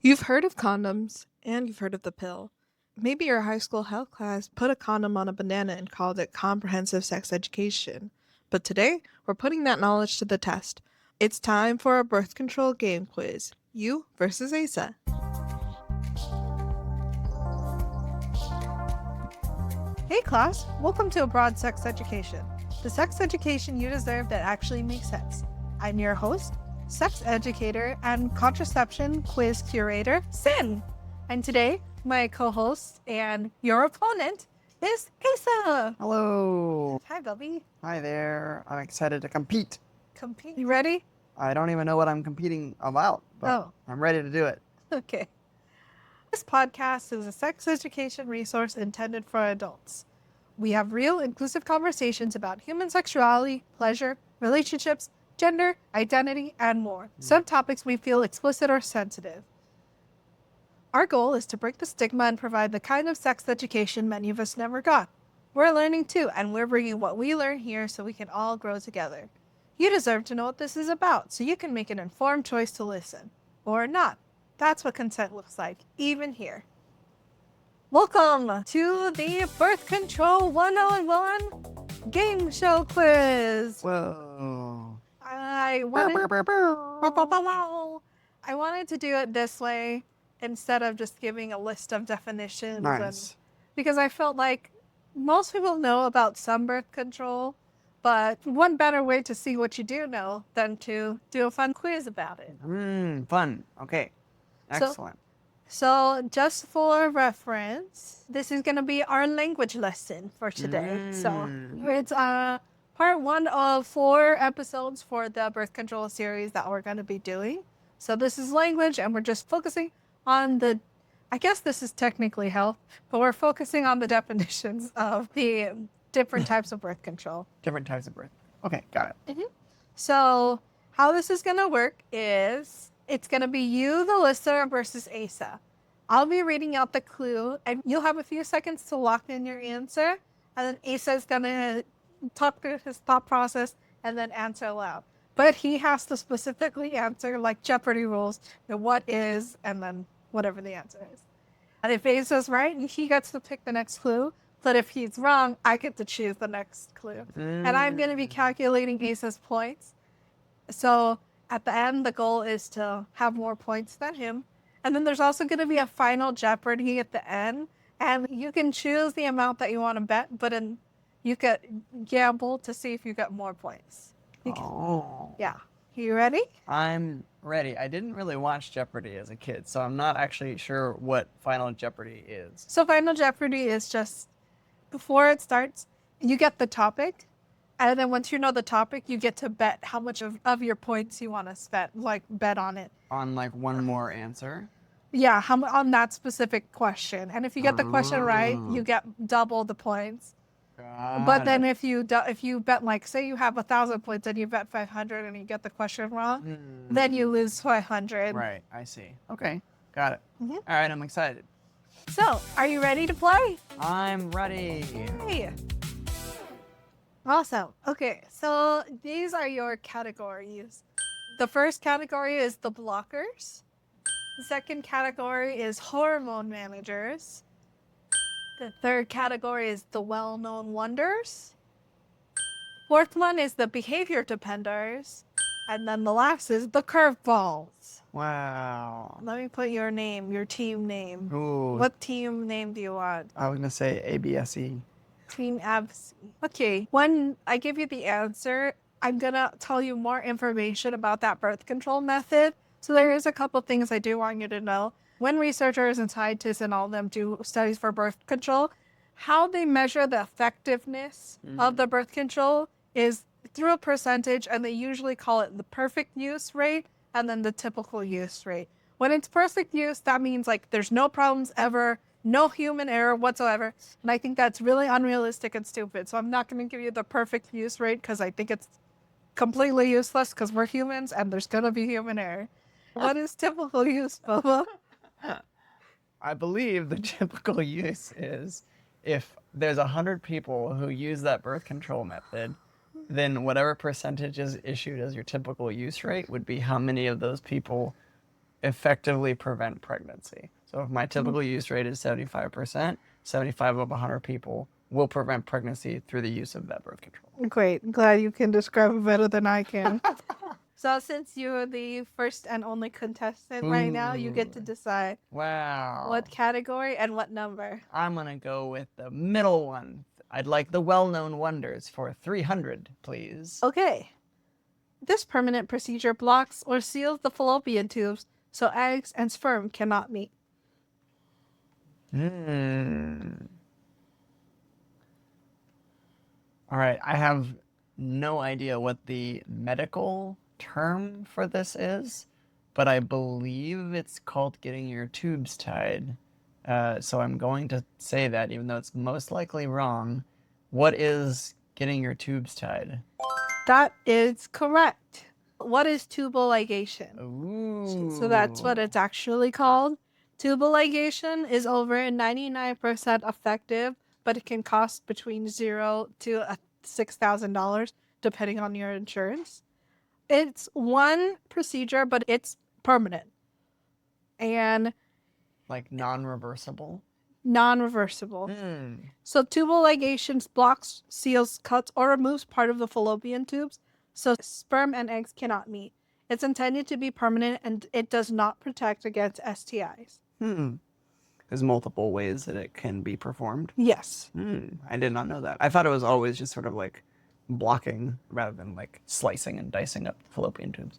You've heard of condoms, and you've heard of the pill. Maybe your high school health class put a condom on a banana and called it comprehensive sex education. But today, we're putting that knowledge to the test. It's time for a birth control game quiz. You versus Asa. Hey class, welcome to Abroad Sex Education, the sex education you deserve that actually makes sense. I'm your host, sex educator, and contraception quiz curator, Sin. And today, my co-host and your opponent is Asa. Hello. Hi, Bubby. Hi there. I'm excited to compete. Compete. You ready? I don't even know what I'm competing about, but I'm ready to do it. Okay. This podcast is a sex education resource intended for adults. We have real, inclusive conversations about human sexuality, pleasure, relationships, gender, identity, and more. Some topics we feel explicit or sensitive. Our goal is to break the stigma and provide the kind of sex education many of us never got. We're learning too, and we're bringing what we learn here so we can all grow together. You deserve to know what this is about, so you can make an informed choice to listen. Or not. That's what consent looks like, even here. Welcome to the Birth Control 101 Game Show Quiz. Whoa. I wanted to do it this way instead of just giving a list of definitions. Nice. Because I felt like most people know about some birth control, but one better way to see what you do know than to do a fun quiz about it. Fun. Okay. Excellent. So just for reference, this is going to be our language lesson for today. So it's part 1 of 4 episodes for the birth control series that we're going to be doing. So this is language, and we're just focusing on I guess this is technically health, but we're focusing on the definitions of the different types of birth control. Different types of birth. Okay, got it. So how this is going to work is it's going to be you, the listener, versus Asa. I'll be reading out the clue, and you'll have a few seconds to lock in your answer, and then Asa is going to talk through his thought process and then answer aloud. But he has to specifically answer, like Jeopardy rules, the what is, and then whatever the answer is. And if Asa's right, he gets to pick the next clue. But if he's wrong, I get to choose the next clue. And I'm going to be calculating Asa's points. So at the end, the goal is to have more points than him. And then there's also going to be a final Jeopardy at the end. And you can choose the amount that you want to bet, but you could gamble to see if you get more points. Yeah. You ready? I'm ready. I didn't really watch Jeopardy as a kid, so I'm not actually sure what Final Jeopardy is. So Final Jeopardy is just, before it starts, you get the topic. And then once you know the topic, you get to bet how much of your points you want to spend, like bet on it. On like one more answer? Yeah, on that specific question. And if you get the question right, you get double the points. But then if you bet, like, say you have 1,000 points and you bet 500 and you get the question wrong, then you lose 500. Right, I see. Okay, got it. Mm-hmm. All right, I'm excited. So, are you ready to play? I'm ready. Hey. Awesome. Okay, so these are your categories. The first category is the blockers. The second category is hormone managers. The third category is the well-known wonders. Fourth one is the behavior dependers. And then the last is the curveballs. Wow. Let me put your name, your team name. Ooh. What team name do you want? I was going to say ABSE. Team ABSE. Okay, when I give you the answer, I'm going to tell you more information about that birth control method. So there is a couple things I do want you to know. When researchers and scientists and all of them do studies for birth control, how they measure the effectiveness of the birth control is through a percentage, and they usually call it the perfect use rate and then the typical use rate. When it's perfect use, that means like there's no problems ever, no human error whatsoever. And I think that's really unrealistic and stupid. So I'm not going to give you the perfect use rate because I think it's completely useless because we're humans and there's going to be human error. What is typical use, Bubba? I believe the typical use is if there's 100 people who use that birth control method, then whatever percentage is issued as your typical use rate would be how many of those people effectively prevent pregnancy. So if my typical use rate is 75%, 75 of 100 people will prevent pregnancy through the use of that birth control. Great. Glad you can describe it better than I can. So since you're the first and only contestant right now, you get to Ooh. decide Wow. what category and what number. I'm going to go with the middle one. I'd like the well-known wonders for 300, please. Okay. This permanent procedure blocks or seals the fallopian tubes so eggs and sperm cannot meet. All right, I have no idea what the medical term for this is, but I believe it's called getting your tubes tied. So I'm going to say that, even though it's most likely wrong. What is getting your tubes tied? That is correct. What is tubal ligation? Ooh. So that's what it's actually called. Tubal ligation is over 99% effective, but it can cost between $0 to $6,000 depending on your insurance. It's one procedure, but it's permanent and Like non-reversible? non-reversible. So tubal ligation blocks, seals, cuts, or removes part of the fallopian tubes so sperm and eggs cannot meet. It's intended to be permanent and it does not protect against STIs. There's multiple ways that it can be performed. Yes. I did not know that. I thought it was always just sort of like blocking rather than like slicing and dicing up fallopian tubes.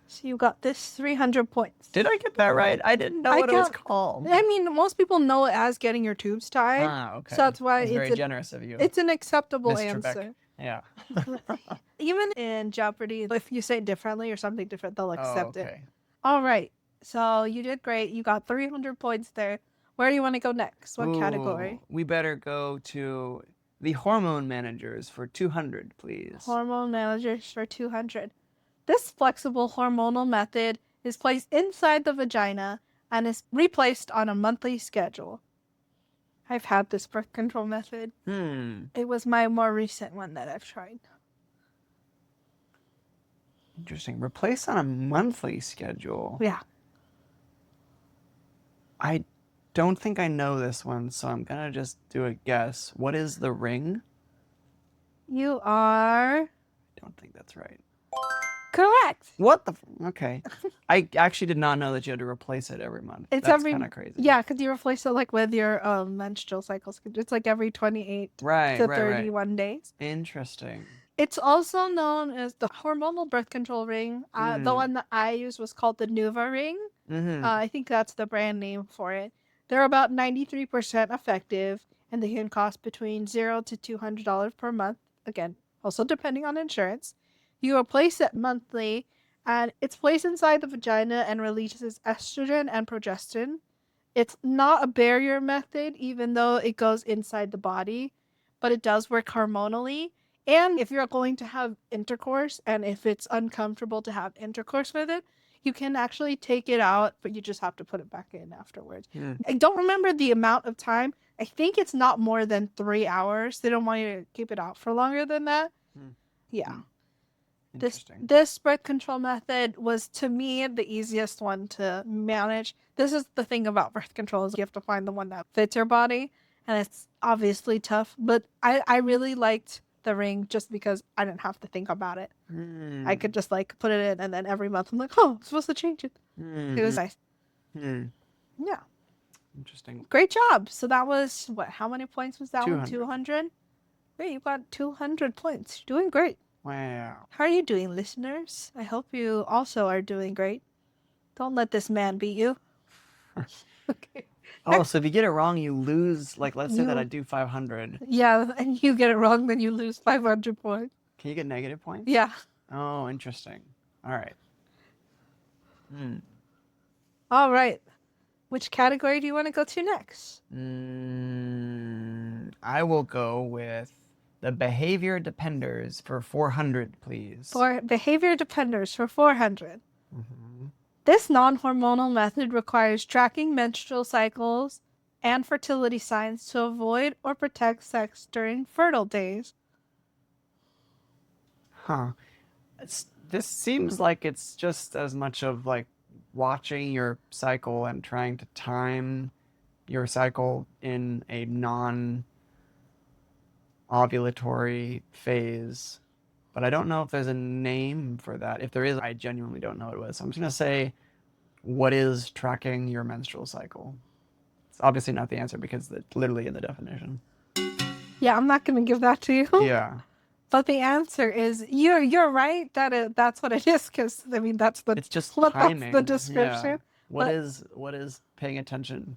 So you got this 300 points. Did I get that right? I didn't know what it was called. I mean, most people know it as getting your tubes tied. Ah, okay. So that's why That's very generous of you. It's an acceptable Miss Trebek. answer. Yeah. Even in Jeopardy, if you say it differently or something different, they'll accept it. Okay. All right. So you did great. You got 300 points there. Where do you want to go next? What category? Ooh, we better go to the hormone managers for 200, please. Hormone managers for 200. This flexible hormonal method is placed inside the vagina and is replaced on a monthly schedule. I've had this birth control method. It was my more recent one that I've tried. Interesting. Replace on a monthly schedule. Yeah. I don't think I know this one, so I'm gonna just do a guess. What is the ring? You are I don't think that's right. correct. What the? Okay. I actually did not know that you had to replace it every month. That's kind of crazy. Yeah, because you replace it like with your menstrual cycles. It's like every 28 Right, to right, 31 days. Interesting. It's also known as the hormonal birth control ring. The one that I used was called the Nuva ring. I think that's the brand name for it. They're about 93% effective, and they can cost between $0 to $200 per month. Again, also depending on insurance. You replace it monthly, and it's placed inside the vagina and releases estrogen and progestin. It's not a barrier method, even though it goes inside the body, but it does work hormonally. And if you're going to have intercourse, and if it's uncomfortable to have intercourse with it, you can actually take it out, but you just have to put it back in afterwards. I don't remember the amount of time. I think it's not more than 3 hours. They don't want you to keep it out for longer than that. Yeah. Interesting. This birth control method was, to me, the easiest one to manage. This is the thing about birth control is you have to find the one that fits your body, and it's obviously tough. But I really liked the ring just because I didn't have to think about it. I could just like put it in, and then every month I'm like, oh, I'm supposed to change it. It was nice. Yeah. Interesting. Great job. So that was what? How many points was that 200. one? 200? Great, you got 200 points. You're doing great. Wow. How are you doing, listeners? I hope you also are doing great. Don't let this man beat you. Okay. Oh, so if you get it wrong, you lose. Like, let's say that I do 500. Yeah, and you get it wrong, then you lose 500 points. Can you get negative points? Yeah. Oh, interesting. All right. All right. Which category do you want to go to next? I will go with the behavior dependers for 400, please. For behavior dependers for 400. This non-hormonal method requires tracking menstrual cycles and fertility signs to avoid or protect sex during fertile days. Huh. This seems like it's just as much of like watching your cycle and trying to time your cycle in a non-ovulatory phase. But I don't know if there's a name for that. If there is, I genuinely don't know what it was. So I'm just going to say, what is tracking your menstrual cycle? It's obviously not the answer because it's literally in the definition. Yeah, I'm not going to give that to you. Yeah. But the answer is you're right that that's what it is, because I mean that's It's just that's timing. the Yeah. description. What But is paying attention?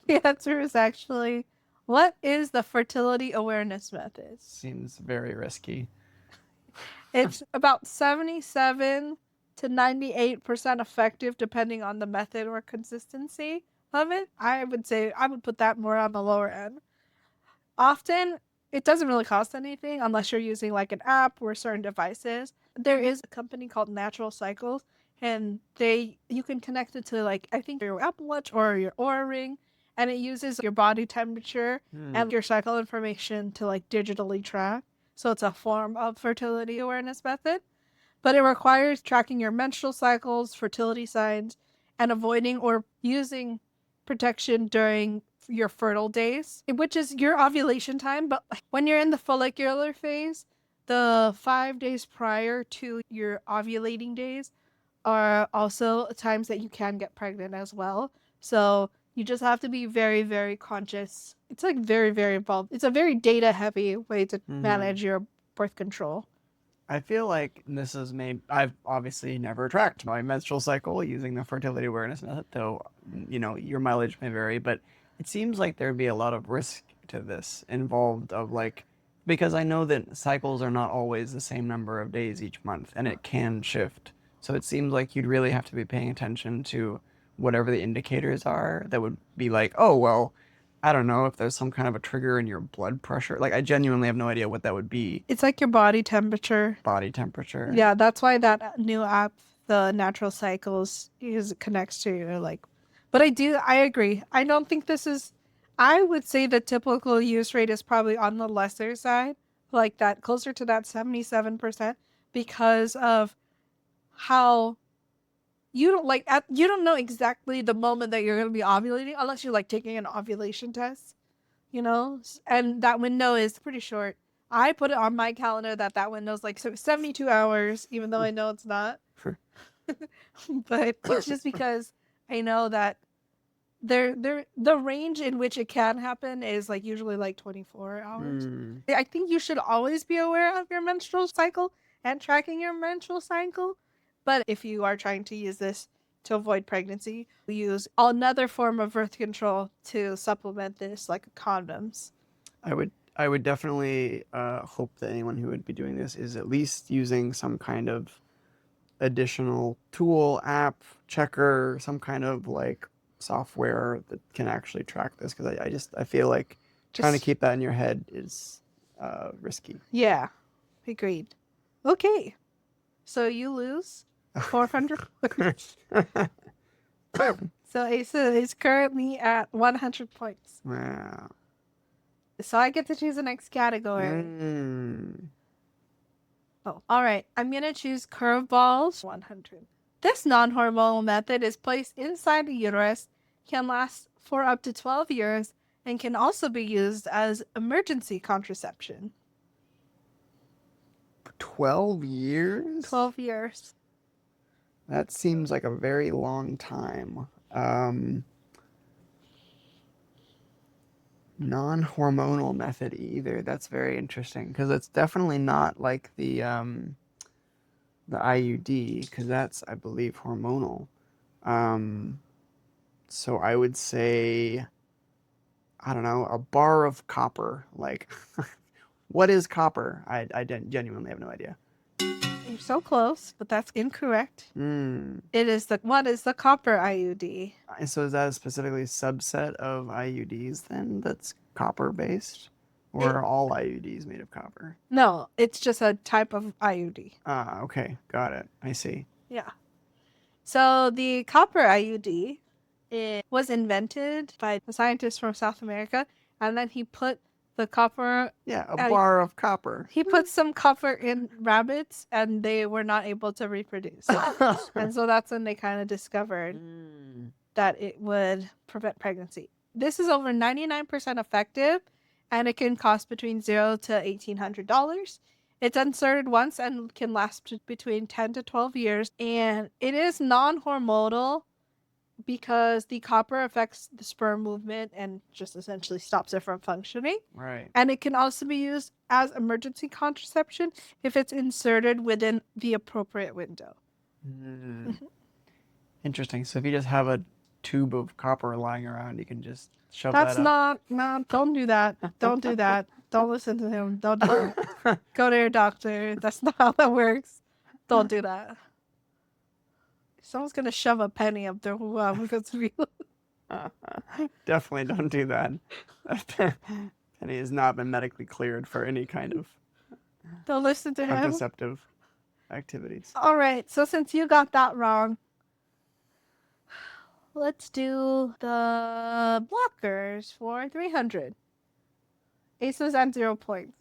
the answer is actually, what is the fertility awareness method? Seems very risky. It's about 77 to 98% effective depending on the method or consistency of it. I would say I would put that more on the lower end. Often it doesn't really cost anything unless you're using like an app or certain devices. There is a company called Natural Cycles, and you can connect it to, like, I think your Apple Watch or your Oura Ring, and it uses your body temperature and your cycle information to like digitally track. So it's a form of fertility awareness method, but it requires tracking your menstrual cycles, fertility signs, and avoiding or using protection during your fertile days, which is your ovulation time. But when you're in the follicular phase, the 5 days prior to your ovulating days are also times that you can get pregnant as well. So you just have to be very, very conscious. It's like very, very involved. It's a very data heavy way to manage your birth control. I feel like I've obviously never tracked my menstrual cycle using the fertility awareness method, though, your mileage may vary, but it seems like there'd be a lot of risk to this involved because I know that cycles are not always the same number of days each month, and it can shift. So it seems like you'd really have to be paying attention to whatever the indicators are that would be like, oh, well, I don't know if there's some kind of a trigger in your blood pressure. Like, I genuinely have no idea what that would be. It's like your body temperature. Body temperature. Yeah, that's why that new app, the Natural Cycles, connects to your like. But I agree. I don't think I would say the typical use rate is probably on the lesser side, like that, closer to that 77%, because of how you don't know exactly the moment that you're going to be ovulating unless you're like taking an ovulation test, and that window is pretty short. I put it on my calendar that window is like 72 hours, even though I know it's not. But it's just because I know that the range in which it can happen is like usually like 24 hours. I think you should always be aware of your menstrual cycle and tracking your menstrual cycle. But if you are trying to use this to avoid pregnancy, use another form of birth control to supplement this, like condoms. I would definitely hope that anyone who would be doing this is at least using some kind of additional tool, app, checker, some kind of like software that can actually track this, because I feel like trying to keep that in your head is risky. Yeah, agreed. Okay, so you lose 400 points. So Asa is currently at 100 points. Wow. So I get to choose the next category. Oh, all right. I'm going to choose curveballs 100. This non-hormonal method is placed inside the uterus, can last for up to 12 years, and can also be used as emergency contraception. 12 years? 12 years. That seems like a very long time. Non-hormonal method either. That's very interesting, because it's definitely not like the IUD, because that's, I believe, hormonal. So I would say, I don't know, a bar of copper. Like, what is copper? I genuinely have no idea. You're so close, but that's incorrect. What is the copper IUD? And so is that a specifically subset of IUDs then that's copper based? Or are all IUDs made of copper? No, it's just a type of IUD. Ah, okay. Got it. I see. Yeah. So the copper IUD was invented by a scientist from South America, and then he put the copper. Yeah, a uh, bar of copper. He put some copper in rabbits, and they were not able to reproduce. And so that's when they kind of discovered that it would prevent pregnancy. This is over 99% effective, and it can cost between $0 to $1,800. It's inserted once and can last between 10 to 12 years, and it is non-hormonal because the copper affects the sperm movement and just essentially stops it from functioning. Right. And it can also be used as emergency contraception if it's inserted within the appropriate window. Interesting. So if you just have a tube of copper lying around, you can just shove That's that up. not, don't do that. Don't do that. Don't listen to him. Don't do that. Go to your doctor. That's not how that works. Don't do that. Someone's going to shove a penny up their because of you. Definitely don't do that. Penny has not been medically cleared for any kind of Don't listen to him. contraceptive activities. All right. So since you got that wrong, let's do the blockers for 300. ACEs at 0 points.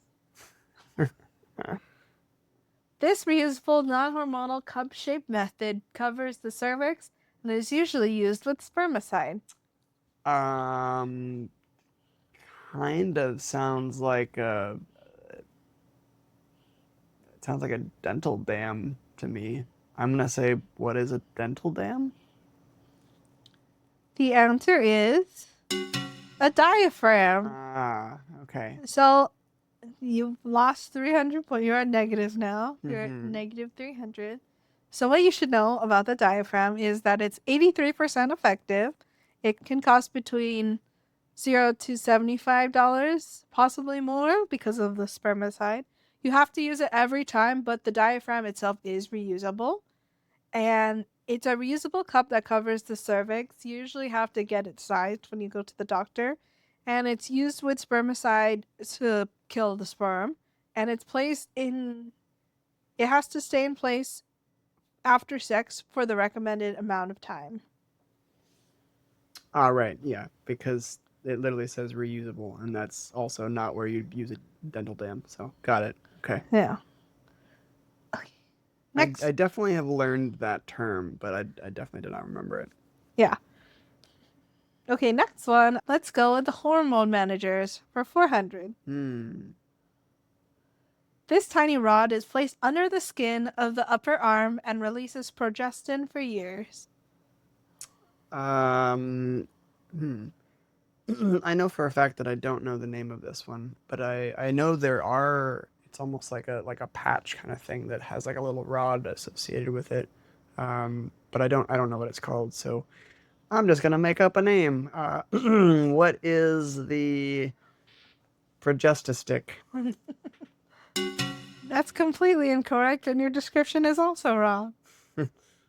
This reusable non-hormonal cup-shaped method covers the cervix and is usually used with spermicide. Kind of sounds like a dental dam to me. I'm gonna say, what is a dental dam? The answer is a diaphragm. Ah, okay. So you've lost 300 points. You're at negative now. You're at negative 300. So what you should know about the diaphragm is that it's 83% effective. It can cost between $0 to $75, possibly more because of the spermicide. You have to use it every time, but the diaphragm itself is reusable. And it's a reusable cup that covers the cervix. You usually have to get it sized when you go to the doctor. And it's used with spermicide to kill the sperm. And it's placed in, it has to stay in place after sex for the recommended amount of time. All right, yeah, because it literally says reusable, and that's also not where you'd use a dental dam. So, got it. Okay. Yeah. Okay. Next. I definitely have learned that term, but I definitely did not remember it. Yeah. Okay, next one. Let's go with the hormone managers for 400. This tiny rod is placed under the skin of the upper arm and releases progestin for years. I know for a fact that I don't know the name of this one, but I know there are. It's almost like a patch kind of thing that has like a little rod associated with it, but I don't know what it's called. So I'm just gonna make up a name. What is the progestistic? That's completely incorrect, and your description is also wrong.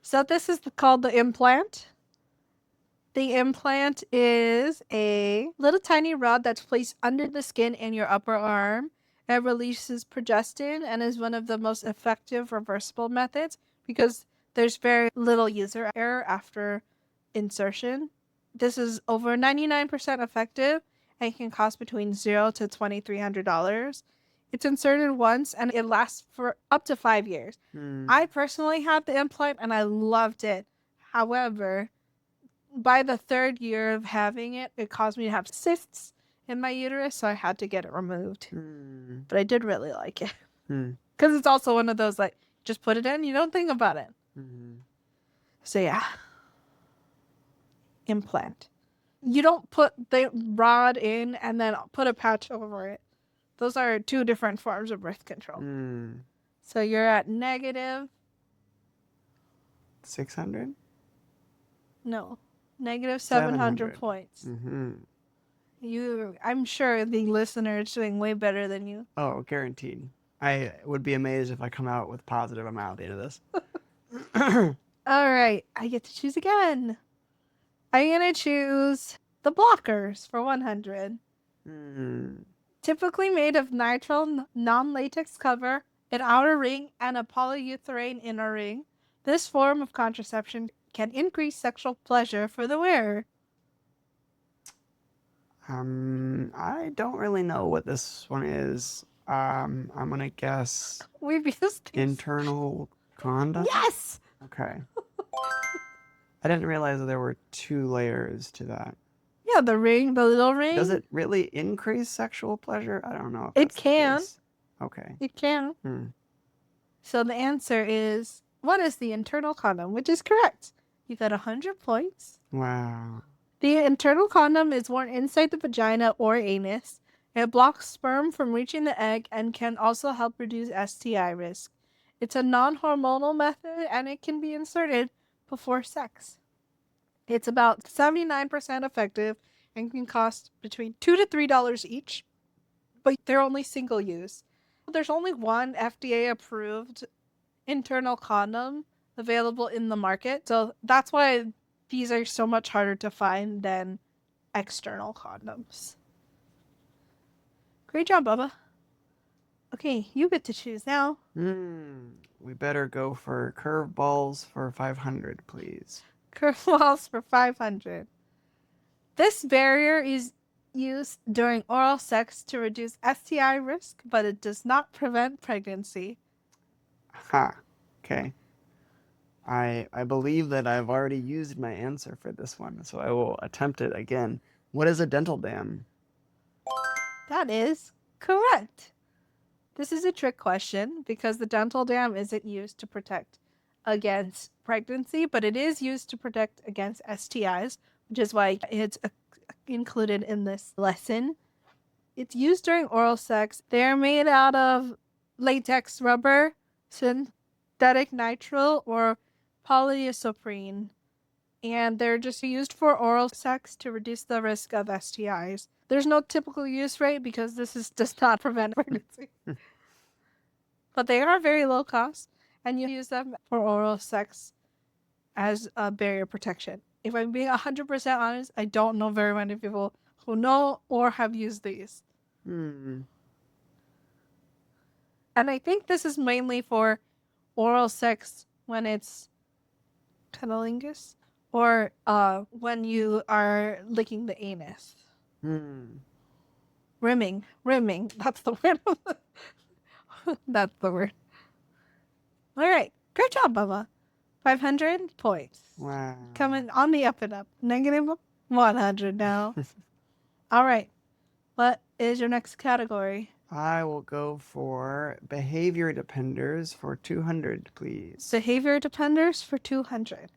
So this is called the implant. The implant is a little tiny rod that's placed under the skin in your upper arm. It releases progestin and is one of the most effective reversible methods because there's very little user error after insertion. This is over 99% effective and can cost between $0 to $2,300. It's inserted once and it lasts for up to 5 years. I personally had the implant and I loved it. However, by the 3rd year of having it, it caused me to have cysts in my uterus, so I had to get it removed. But I did really like it. Because it's also one of those, like, just put it in, you don't think about it. So, yeah. Implant. You don't put the rod in and then put a patch over it. Those are 2 different forms of birth control. So you're at negative 600? No. Negative 700 points. I'm sure the listener is doing way better than you. Oh, guaranteed. I would be amazed if I come out with positive amount at the end of this. All right, I get to choose again. I'm going to choose the blockers for 100. Typically made of nitrile non-latex cover, an outer ring, and a polyurethane inner ring, this form of contraception can increase sexual pleasure for the wearer. I don't really know what this one is. I'm gonna guess We've used these. internal condom. Yes! Okay. I didn't realize that there were 2 layers to that. Yeah, the ring, the little ring. Does it really increase sexual pleasure? I don't know if It that's the can. case. Okay. It can. Hmm. So the answer is, what is the internal condom? Which is correct. You got 100 points. Wow. The internal condom is worn inside the vagina or anus. It blocks sperm from reaching the egg and can also help reduce STI risk. It's a non-hormonal method and it can be inserted before sex. It's about 79% effective and can cost between $2 to $3 each, but they're only single use. There's only one FDA approved internal condom available in the market, so that's why these are so much harder to find than external condoms. Great job, Bubba. Okay, you get to choose now. We better go for curveballs for 500, please. Curveballs for 500. This barrier is used during oral sex to reduce STI risk, but it does not prevent pregnancy. Ha. Okay. I believe that I've already used my answer for this one, so I will attempt it again. What is a dental dam? That is correct. This is a trick question because the dental dam isn't used to protect against pregnancy, but it is used to protect against STIs, which is why it's included in this lesson. It's used during oral sex. They're made out of latex rubber, synthetic nitrile, or polyisoprene, and they're just used for oral sex to reduce the risk of STIs. There's no typical use rate because does not prevent pregnancy. But they are very low cost, and you use them for oral sex as a barrier protection. If I'm being 100% honest, I don't know very many people who know or have used these. And I think this is mainly for oral sex when it's cunnilingus or when you are licking the anus. Rimming. That's the word. That's the word. All right. Great job, Bubba. 500 points. Wow. Coming on the up and up. Negative 100 now. All right. What is your next category? I will go for behavior dependers for 200, please. Behavior dependers for 200.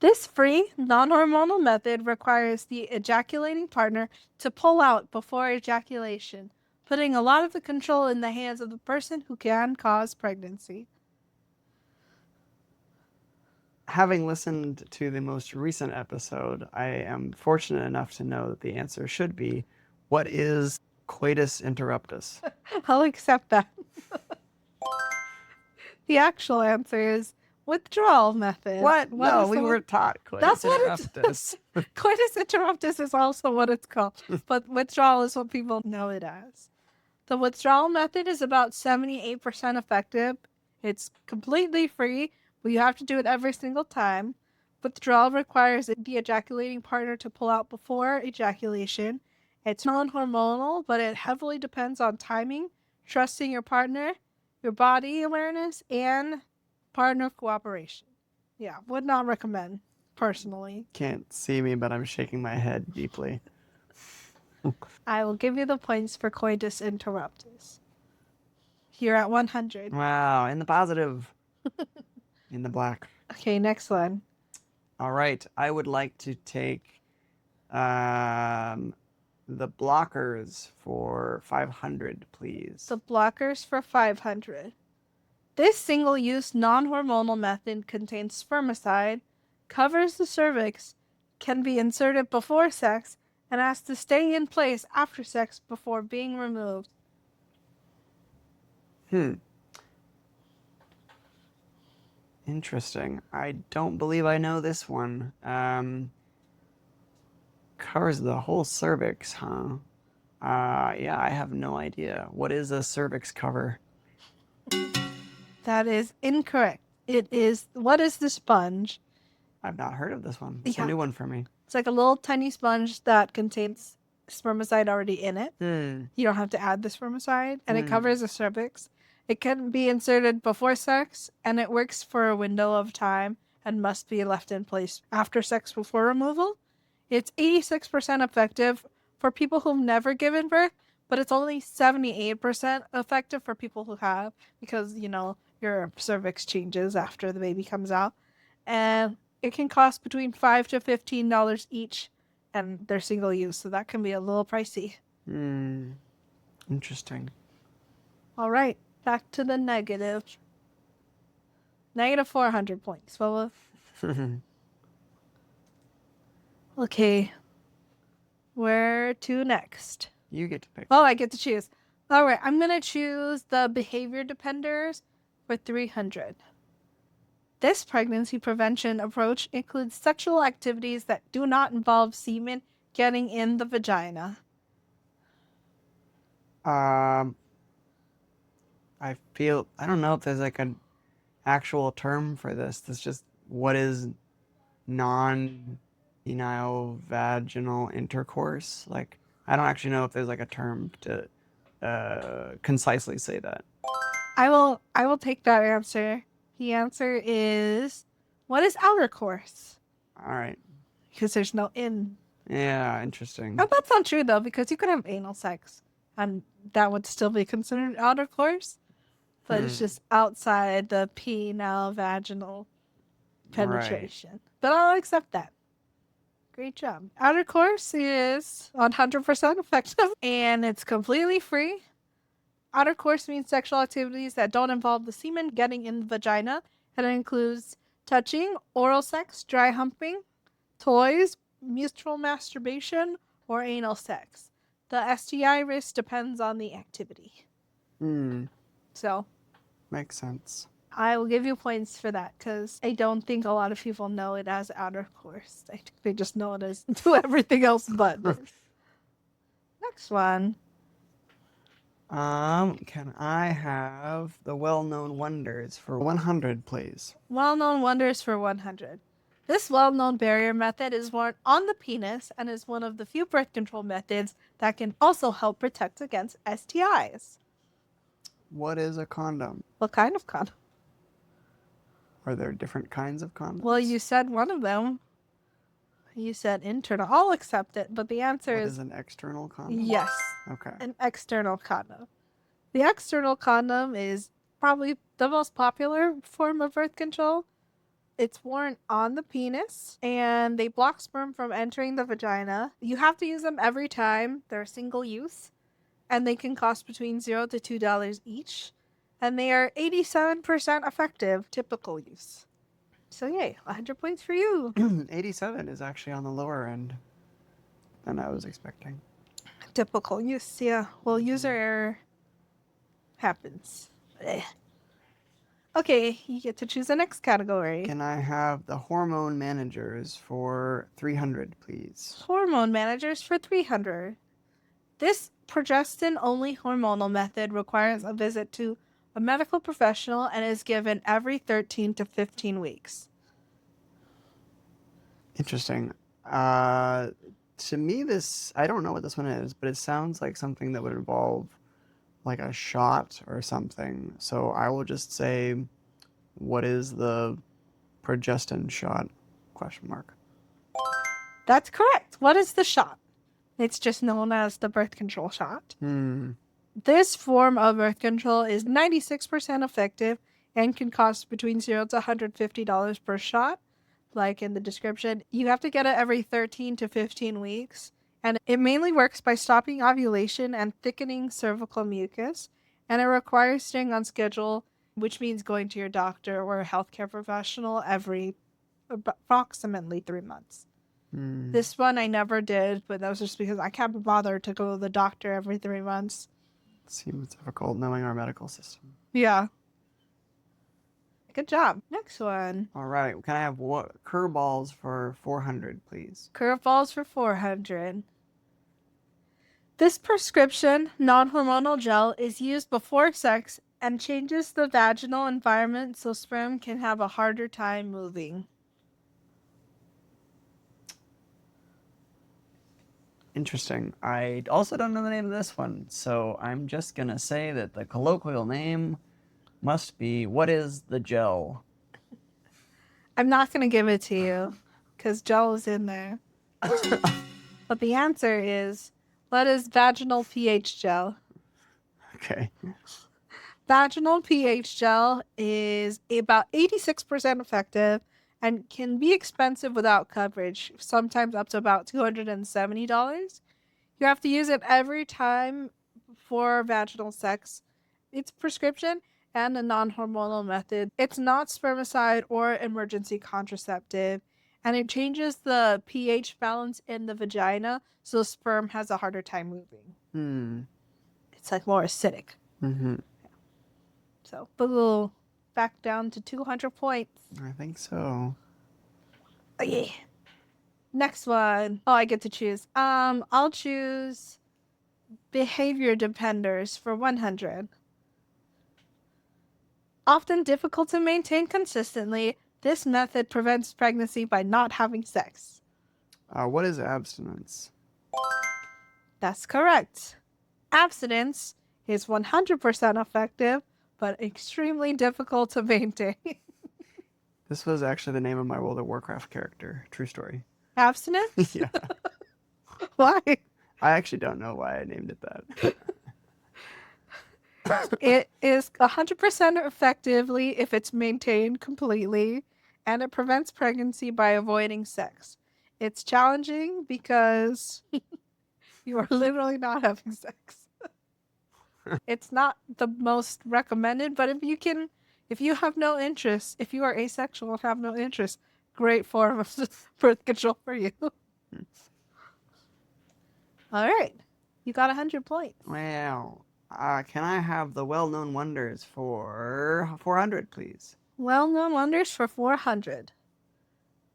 This free, non-hormonal method requires the ejaculating partner to pull out before ejaculation, putting a lot of the control in the hands of the person who can cause pregnancy. Having listened to the most recent episode, I am fortunate enough to know that the answer should be, what is coitus interruptus? I'll accept that. The actual answer is withdrawal method. What? What No, is we the- were taught coitus That's what interruptus. Coitus interruptus is also what it's called, but withdrawal is what people know it as. The withdrawal method is about 78% effective. It's completely free, but you have to do it every single time. Withdrawal requires the ejaculating partner to pull out before ejaculation. It's non-hormonal, but it heavily depends on timing, trusting your partner, your body awareness, and partner cooperation. Yeah, would not recommend, personally. Can't see me, but I'm shaking my head deeply. I will give you the points for coitus interruptus. You're at 100. Wow, in the positive. In the black. Okay, next one. All right, I would like to take the blockers for 500, please. The blockers for 500. This single-use non-hormonal method contains spermicide, covers the cervix, can be inserted before sex, and has to stay in place after sex before being removed. Interesting. I don't believe I know this one. Covers the whole cervix, huh? Yeah, I have no idea. What is a cervix cover? That is incorrect. It is, what is the sponge? I've not heard of this one. It's Yeah. a new one for me. It's like a little tiny sponge that contains spermicide already in it. You don't have to add the spermicide, and it covers the cervix. It can be inserted before sex, and it works for a window of time and must be left in place after sex before removal. It's 86% effective for people who've never given birth, but it's only 78% effective for people who have, because, you know, your cervix changes after the baby comes out. And it can cost between $5 to $15 each, and they're single use, so that can be a little pricey. Interesting. All right, back to the negative. Negative 400 points. Well, okay. Where to next? You get to pick. Oh, I get to choose. All right, I'm going to choose the behavior dependers for 300. This pregnancy prevention approach includes sexual activities that do not involve semen getting in the vagina. I don't know if there's like an actual term for this. That's just what is non-penile vaginal intercourse. Like, I don't actually know if there's like a term to concisely say that. I will take that answer. The answer is, what is outer course? All right. Because there's no in. Yeah, interesting. Oh, that's not true though, because you could have anal sex, and that would still be considered outer course. But it's just outside the penile vaginal penetration. Right. But I'll accept that. Great job. Outer course is 100% effective, and it's completely free. Outer course means sexual activities that don't involve the semen getting in the vagina, and it includes touching, oral sex, dry humping, toys, mutual masturbation, or anal sex. The STI risk depends on the activity. So, makes sense. I will give you points for that, because I don't think a lot of people know it as outer course. I think they just know it as do everything else but this. Next one. Can I have the well-known wonders for 100, please? Well-known wonders for 100. This well-known barrier method is worn on the penis and is one of the few birth control methods that can also help protect against STIs. What is a condom? What kind of condom? Are there different kinds of condoms? Well, you said one of them. You said internal. I'll accept it, but the answer is an external condom? Yes. Okay. An external condom. The external condom is probably the most popular form of birth control. It's worn on the penis, and they block sperm from entering the vagina. You have to use them every time. They're single use, and they can cost between $0 to $2 each. And they are 87% effective, typical use. So yay, 100 points for you. 87 is actually on the lower end than I was expecting. Typical use, yeah. Well, user error happens. Okay, you get to choose the next category. Can I have the hormone managers for 300, please? Hormone managers for 300. This progestin-only hormonal method requires a visit to a medical professional and is given every 13 to 15 weeks. Interesting. To me, I don't know what this one is, but it sounds like something that would involve like a shot or something. So I will just say, what is the progestin shot? ? That's correct. What is the shot? It's just known as the birth control shot. This form of birth control is 96% effective and can cost between $0 to $150 per shot. Like in the description, you have to get it every 13 to 15 weeks. And it mainly works by stopping ovulation and thickening cervical mucus. And it requires staying on schedule, which means going to your doctor or a healthcare professional every approximately 3 months. This one I never did, but that was just because I can't be bothered to go to the doctor every 3 months. Seems difficult knowing our medical system. Yeah. Good job. Next one. All right. Can I have curveballs for 400, please? Curveballs for 400. This prescription non-hormonal gel is used before sex and changes the vaginal environment so sperm can have a harder time moving. Interesting. I also don't know the name of this one, so I'm just gonna say that the colloquial name must be what is the gel? I'm not going to give it to you because gel is in there. But the answer is, what is vaginal pH gel? Okay. Vaginal pH gel is about 86% effective and can be expensive without coverage, sometimes up to about $270. You have to use it every time for vaginal sex. It's prescription and a non-hormonal method. It's not spermicide or emergency contraceptive, and it changes the pH balance in the vagina, so sperm has a harder time moving. It's like more acidic. Mm-hmm. So, boom, back down to 200 points. I think so. Oh, yeah. Next one. Oh, I get to choose. I'll choose behavior dependers for 100. Often difficult to maintain consistently, this method prevents pregnancy by not having sex. What is abstinence? That's correct. Abstinence is 100% effective, but extremely difficult to maintain. This was actually the name of my World of Warcraft character. True story. Abstinence? Yeah. Why? I actually don't know why I named it that. It is 100% effectively if it's maintained completely, and it prevents pregnancy by avoiding sex. It's challenging because you are literally not having sex. It's not the most recommended, but if you have no interest, if you are asexual and have no interest, great form of birth control for you. All right. You got 100 points. Well, can I have the well-known wonders for 400, please? Well-known wonders for 400.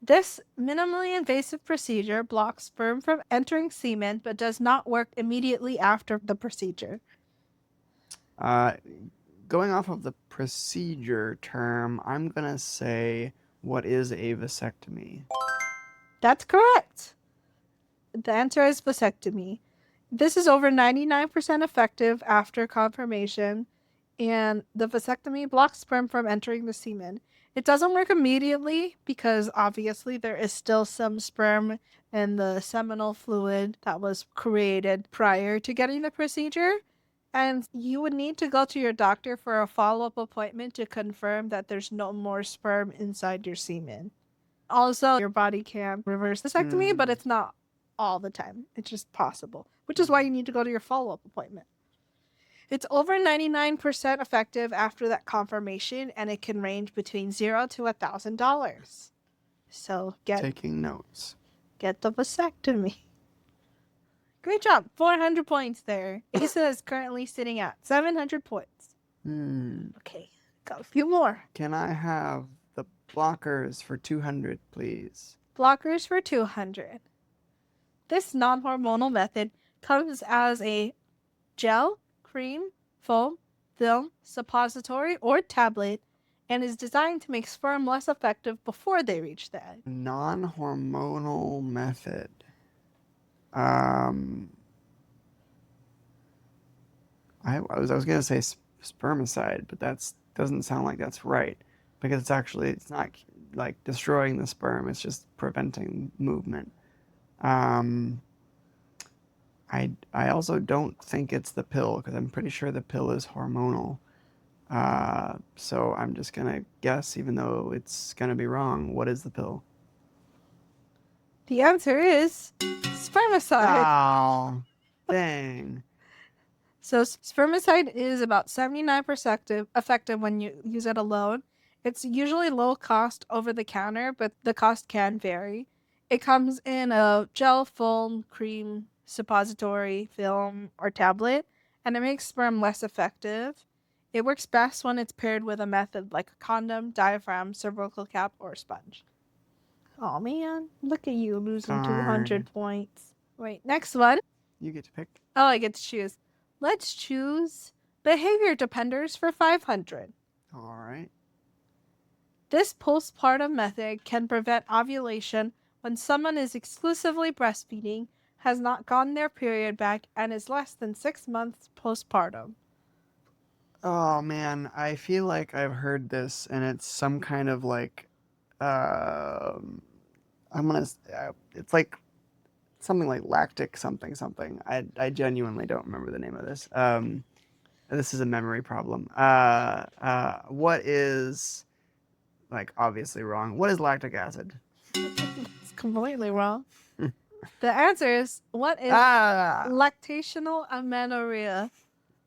This minimally invasive procedure blocks sperm from entering semen but does not work immediately after the procedure. Going off of the procedure term, I'm gonna say, what is a vasectomy? That's correct. The answer is vasectomy. This is over 99% effective after confirmation, and the vasectomy blocks sperm from entering the semen. It doesn't work immediately because obviously there is still some sperm in the seminal fluid that was created prior to getting the procedure. And you would need to go to your doctor for a follow-up appointment to confirm that there's no more sperm inside your semen. Also, your body can reverse vasectomy, but it's not all the time. It's just possible, which is why you need to go to your follow-up appointment. It's over 99% effective after that confirmation, and it can range between $0 to $1,000. So Taking notes. get the vasectomy. Great job. 400 points there. Asa is currently sitting at 700 points. Okay, got a few more. Can I have the blockers for 200, please? Blockers for 200. This non-hormonal method comes as a gel, cream, foam, film, suppository, or tablet, and is designed to make sperm less effective before they reach the egg. Non-hormonal method. I was gonna say spermicide, but that's doesn't sound like that's right because it's not like destroying the sperm. It's just preventing movement. I also don't think it's the pill because I'm pretty sure the pill is hormonal. So I'm just gonna guess, even though it's gonna be wrong. What is the pill? The answer is spermicide. Oh, dang. So spermicide is about 79% effective when you use it alone. It's usually low cost over the counter, but the cost can vary. It comes in a gel, foam, cream, suppository, film, or tablet, and it makes sperm less effective. It works best when it's paired with a method like a condom, diaphragm, cervical cap, or sponge. Oh man, look at you losing 200 points. Wait, next one. You get to pick. Oh, I get to choose. Let's choose behavior dependers for 500. All right. This postpartum method can prevent ovulation when someone is exclusively breastfeeding, has not gotten their period back and is less than 6 months postpartum. Oh man, I feel like I've heard this, and it's some kind of like, um, it's like something like lactic something something. I genuinely don't remember the name of this. This is a memory problem. What is like obviously wrong? What is lactic acid? It's completely wrong. The answer is, what is Ah, lactational amenorrhea?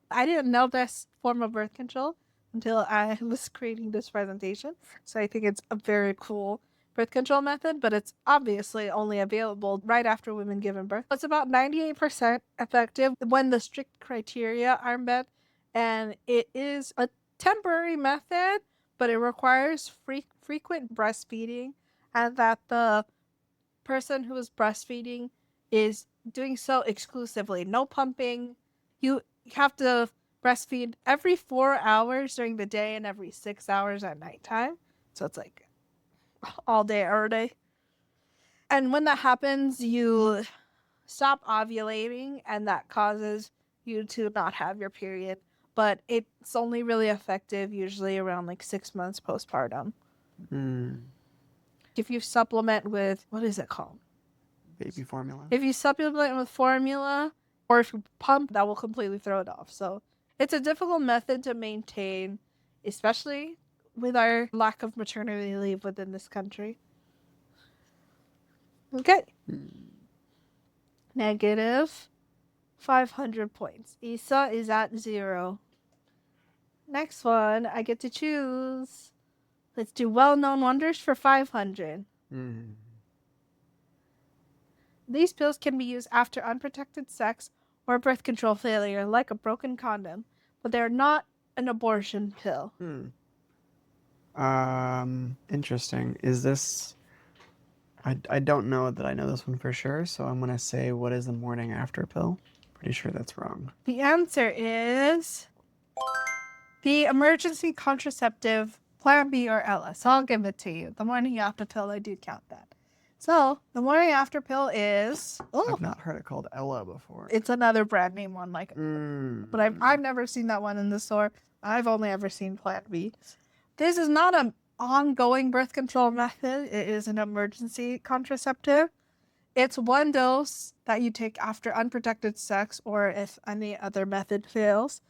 I didn't know this form of birth control until I was creating this presentation. So I think it's a very cool birth control method, but it's obviously only available right after women giving birth. It's about 98% effective when the strict criteria are met, and it is a temporary method, but it requires frequent breastfeeding, and that the person who is breastfeeding is doing so exclusively. No pumping. You have to breastfeed every 4 hours during the day and every 6 hours at nighttime. So it's like all day, every day. And when that happens, you stop ovulating, and that causes you to not have your period. But it's only really effective usually around like 6 months postpartum. If you supplement with, what is it called? baby formula. If you supplement with formula or if you pump, that will completely throw it off. So it's a difficult method to maintain, especially with our lack of maternity leave within this country. Okay. Negative 500 points. Isa is at 0. Next one, I get to choose. Let's do well-known wonders for 500. These pills can be used after unprotected sex or birth control failure, like a broken condom, but they're not an abortion pill. Interesting. Is this? I don't know that I know this one for sure, so I'm gonna say, what is the morning after pill? Pretty sure that's wrong. The answer is the emergency contraceptive Plan B or Ella. So I'll give it to you. The morning after pill, I do count that. So the morning after pill is, I've not heard it called Ella before. it's another brand name one, like, but I've never seen that one in the store. I've only ever seen Plan B. This is not an ongoing birth control method. It is an emergency contraceptive. It's one dose that you take after unprotected sex or if any other method fails.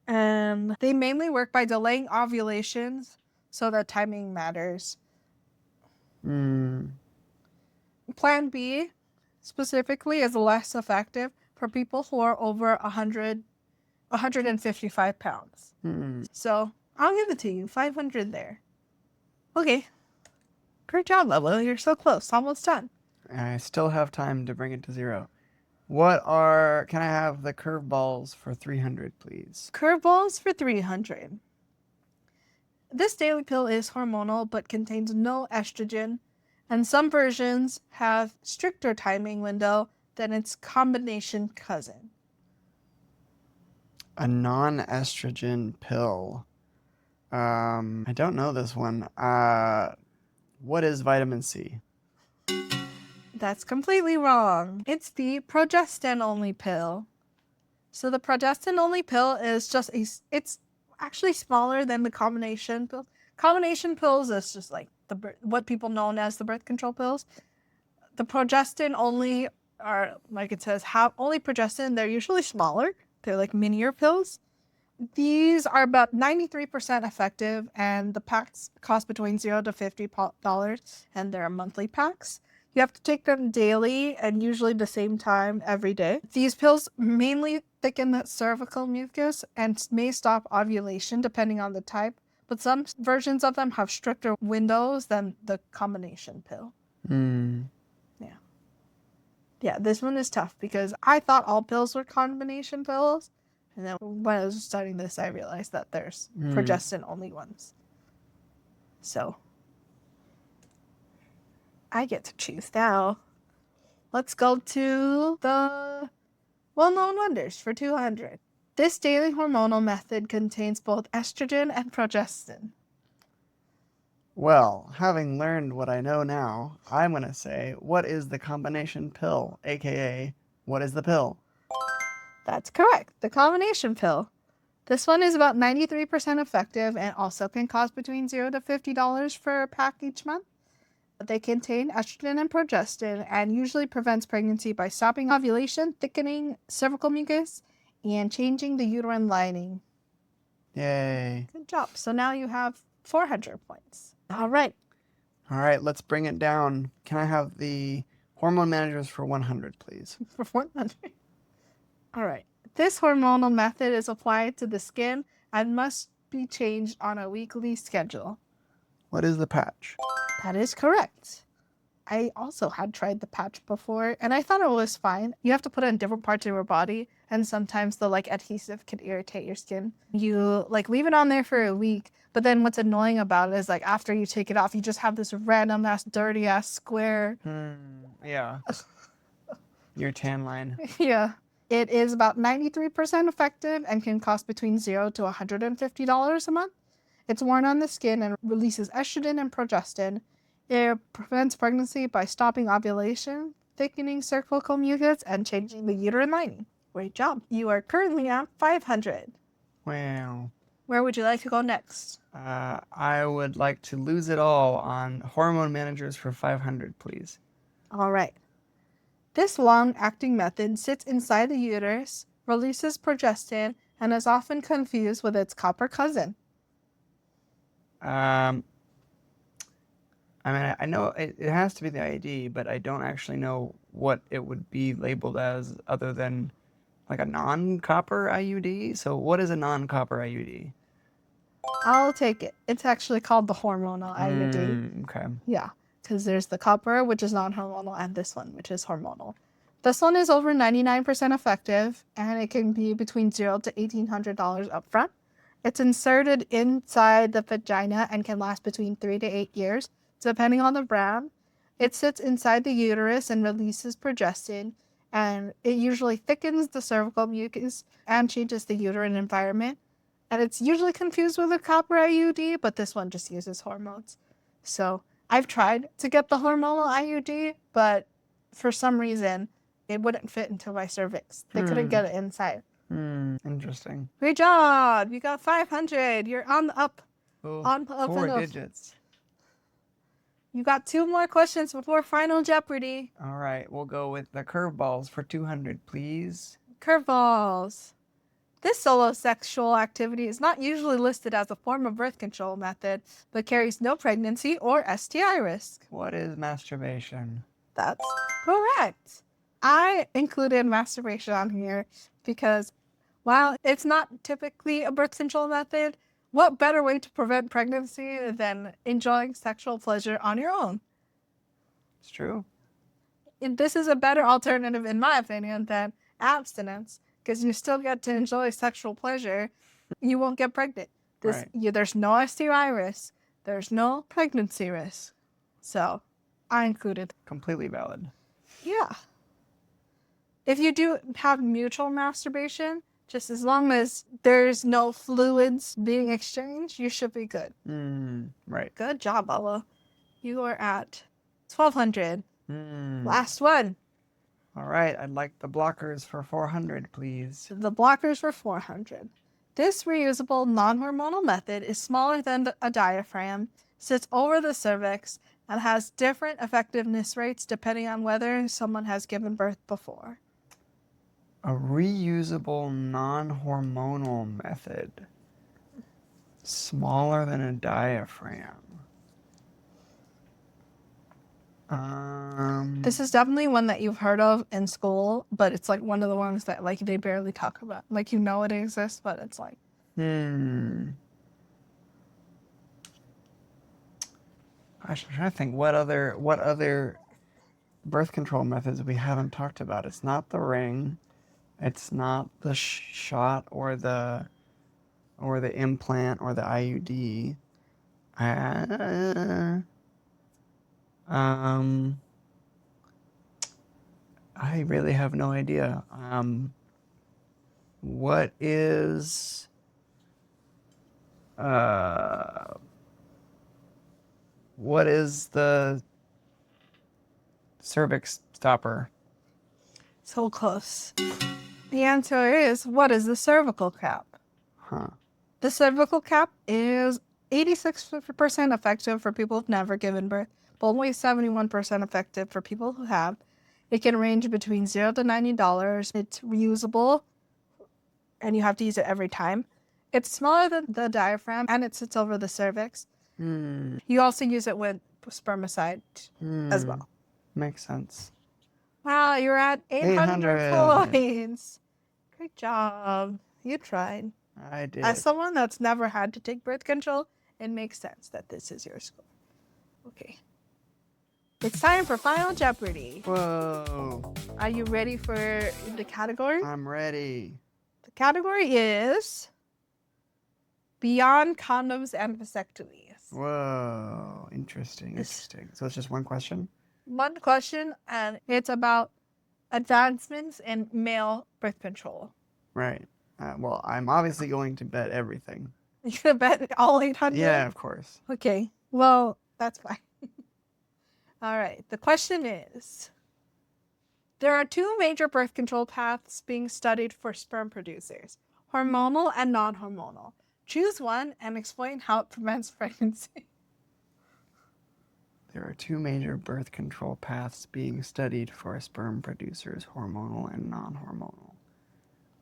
And they mainly work by delaying ovulations, so that timing matters. Plan B specifically is less effective for people who are over 155 pounds. So I'll give it to you. 500 there. Okay. Great job, Lolo. You're so close. Almost done. I still have time to bring it to 0. Can I have the curveballs for 300, please? Curveballs for 300. This daily pill is hormonal but contains no estrogen, and some versions have stricter timing window than its combination cousin. A non-estrogen pill. I don't know this one. What is vitamin C? That's completely wrong. It's the progestin-only pill. So the progestin-only pill is just it's actually smaller than the combination pill. Combination pills is just like what people know as the birth control pills. The progestin only are, like it says, have only progestin. They're usually smaller. They're like minier pills. These are about 93% effective, and the packs cost between $0 to $50, and they're monthly packs. You have to take them daily and usually the same time every day. These pills mainly thicken the cervical mucus and may stop ovulation depending on the type, but some versions of them have stricter windows than the combination pill. Yeah, this one is tough because I thought all pills were combination pills, and then when I was studying this, I realized that there's progestin-only ones. So I get to choose now. Let's go to the well-known wonders for 200. This daily hormonal method contains both estrogen and progestin. Well, having learned what I know now, I'm going to say, what is the combination pill, aka What is the pill? That's correct. The combination pill. This one is about 93% effective and also can cost between $0 to $50 per pack each month. They contain estrogen and progestin and usually prevents pregnancy by stopping ovulation, thickening cervical mucus, and changing the uterine lining. Yay. Good job. So now you have 400 points. All right. All right, let's bring it down. Can I have the hormone managers for 100, please? For 100. All right. This hormonal method is applied to the skin and must be changed on a weekly schedule. What is the patch? That is correct. I also had tried the patch before and I thought it was fine. You have to put it in different parts of your body and sometimes the adhesive can irritate your skin. You leave it on there for a week, but then what's annoying about it is after you take it off, you just have this random ass dirty ass square. Yeah. Your tan line. Yeah. It is about 93% effective and can cost between $0 to $150 a month. It's worn on the skin and releases estrogen and progestin. It prevents pregnancy by stopping ovulation, thickening cervical mucus, and changing the uterine lining. Great job. You are currently at 500. Wow. Where would you like to go next? I would like to lose it all on hormone managers for 500, please. All right. This long-acting method sits inside the uterus, releases progestin, and is often confused with its copper cousin. I mean, I know it has to be the IUD, but I don't actually know what it would be labeled as other than a non-copper IUD. So what is a non-copper IUD? I'll take it. It's actually called the hormonal IUD. Okay. Yeah, because there's the copper, which is non-hormonal, and this one, which is hormonal. This one is over 99% effective, and it can be between $0 to $1,800 upfront. It's inserted inside the vagina and can last between 3 to 8 years, depending on the brand. It sits inside the uterus and releases progestin, and it usually thickens the cervical mucus and changes the uterine environment. And it's usually confused with a copper IUD, but this one just uses hormones. So I've tried to get the hormonal IUD, but for some reason, it wouldn't fit into my cervix. They couldn't get it inside. Interesting. Great job. You got 500. You're on the up. Oh, On up 4 and up. digits. You got 2 more questions before Final Jeopardy. All right, we'll go with the curveballs for 200, please. Curveballs. This solo sexual activity is not usually listed as a form of birth control method, but carries no pregnancy or STI risk. What is masturbation? That's correct. I included masturbation on here because while it's not typically a birth control method, what better way to prevent pregnancy than enjoying sexual pleasure on your own? It's true. And this is a better alternative, in my opinion, than abstinence because you still get to enjoy sexual pleasure. You won't get pregnant. There's no STI risk. There's no pregnancy risk. So I included. Completely valid. Yeah. If you do have mutual masturbation, just as long as there's no fluids being exchanged, you should be good. Right. Good job, Ella. You are at 1,200. Last one. All right, I'd like the blockers for 400, please. The blockers for 400. This reusable non-hormonal method is smaller than a diaphragm, sits over the cervix, and has different effectiveness rates depending on whether someone has given birth before. A reusable non-hormonal method. Smaller than a diaphragm. This is definitely one that you've heard of in school, but it's one of the ones that they barely talk about. It exists, but it's I'm trying to think what other birth control methods we haven't talked about. It's not the ring. It's not the shot or the implant or the IUD. I really have no idea. What is the cervix stopper? So close. The answer is, what is the cervical cap? Huh. The cervical cap is 86% effective for people who've never given birth, but only 71% effective for people who have. It can range between $0 to $90. It's reusable, and you have to use it every time. It's smaller than the diaphragm, and it sits over the cervix. You also use it with spermicide as well. Makes sense. Wow, you're at 800 800. points. Great job. You tried. I did. As someone that's never had to take birth control, it makes sense that this is your score. Okay. It's time for Final Jeopardy. Whoa. Are you ready for the category? I'm ready. The category is Beyond Condoms and Vasectomies. Whoa. Interesting. So it's just one question? One question, and it's about advancements in male birth control. Right. Well, I'm obviously going to bet everything. You gonna bet all 800? Yeah, of course. Okay. Well, that's fine. All right. The question is, there are two major birth control paths being studied for sperm producers, hormonal and non-hormonal. Choose one and explain how it prevents pregnancy. There are two major birth control paths being studied for sperm producers, hormonal and non-hormonal.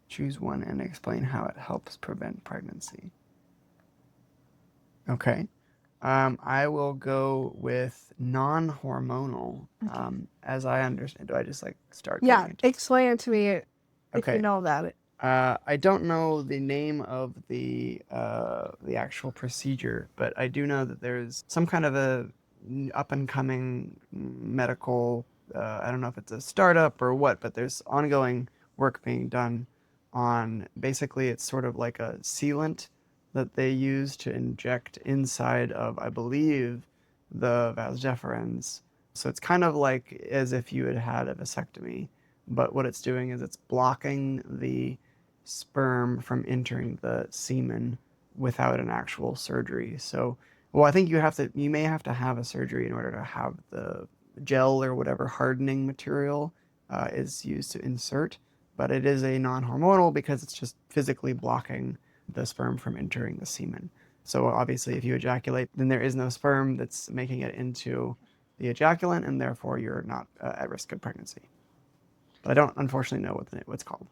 Choose one and explain how it helps prevent pregnancy. Okay. I will go with non-hormonal. As I understand, do I just start? Yeah, going explain it to me if Okay. you know about it. I don't know the name of the actual procedure, but I do know that there's some kind of a up and coming medical. I don't know if it's a startup or what, but there's ongoing work being done on. Basically, it's sort of like a sealant that they use to inject inside of, I believe, the vas deferens. So it's kind of like as if you had had a vasectomy, but what it's doing is it's blocking the sperm from entering the semen without an actual surgery. So, well, I think you may have to have a surgery in order to have the gel or whatever hardening material is used to insert, but it is a non-hormonal because it's just physically blocking the sperm from entering the semen. So obviously if you ejaculate, then there is no sperm that's making it into the ejaculant, and therefore you're not at risk of pregnancy. But I don't unfortunately know what it's called.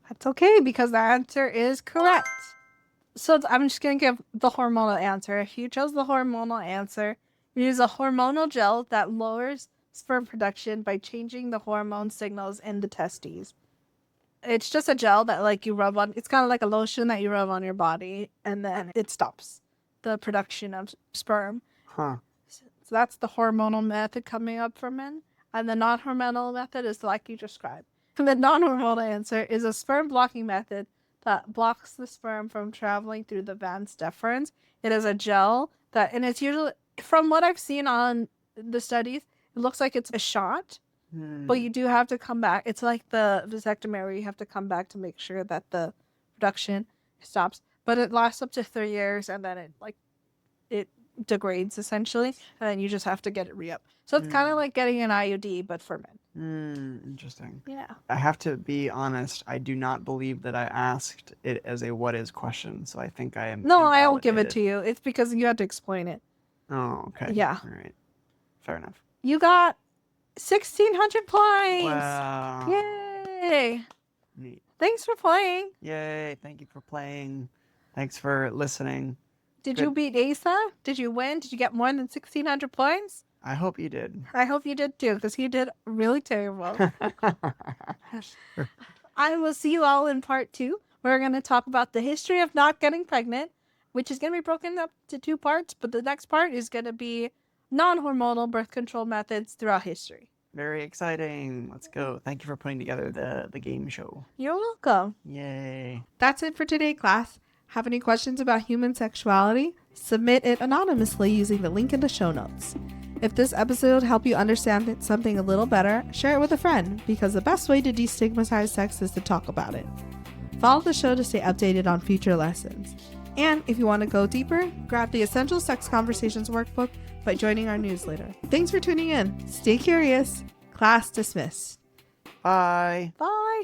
That's okay, because the answer is correct. So I'm just going to give the hormonal answer. If you chose the hormonal answer, you use a hormonal gel that lowers sperm production by changing the hormone signals in the testes. It's just a gel that you rub on. It's kind of like a lotion that you rub on your body, and then it stops the production of sperm. Huh. So that's the hormonal method coming up for men. And the non-hormonal method is like you described. And the non-hormonal answer is a sperm blocking method that blocks the sperm from traveling through the vas deferens. It is a gel and it's usually, from what I've seen on the studies, it looks like it's a shot. But you do have to come back. It's like the vasectomy where you have to come back to make sure that the production stops. But it lasts up to 3 years, and then it degrades essentially, and then you just have to get it re-up. So it's kind of like getting an IUD, but for men. Interesting. Yeah. I have to be honest. I do not believe that I asked it as a what is question, so I think I am. No, I won't give it invalidated. to you. It's because you had to explain it. Oh, okay. Yeah. All right. Fair enough. You got 1,600 points. Wow. Yay. Neat. Thanks for playing. Yay. Thank you for playing. Thanks for listening. Did Good. you beat Asa? Did you win? Did you get more than 1,600 points? I hope you did. I hope you did too, because he did really terrible. I will see you all in part 2. We're going to talk about the history of not getting pregnant, which is going to be broken up to 2 parts, but the next part is going to be non-hormonal birth control methods throughout history. Very exciting. Let's go. Thank you for putting together the game show. You're welcome. Yay. That's it for today, class. Have any questions about human sexuality? Submit it anonymously using the link in the show notes. If this episode helped you understand something a little better, share it with a friend, because the best way to destigmatize sex is to talk about it. Follow the show to stay updated on future lessons. And if you want to go deeper, grab the Essential Sex Conversations workbook by joining our newsletter. Thanks for tuning in. Stay curious. Class dismissed. Bye. Bye.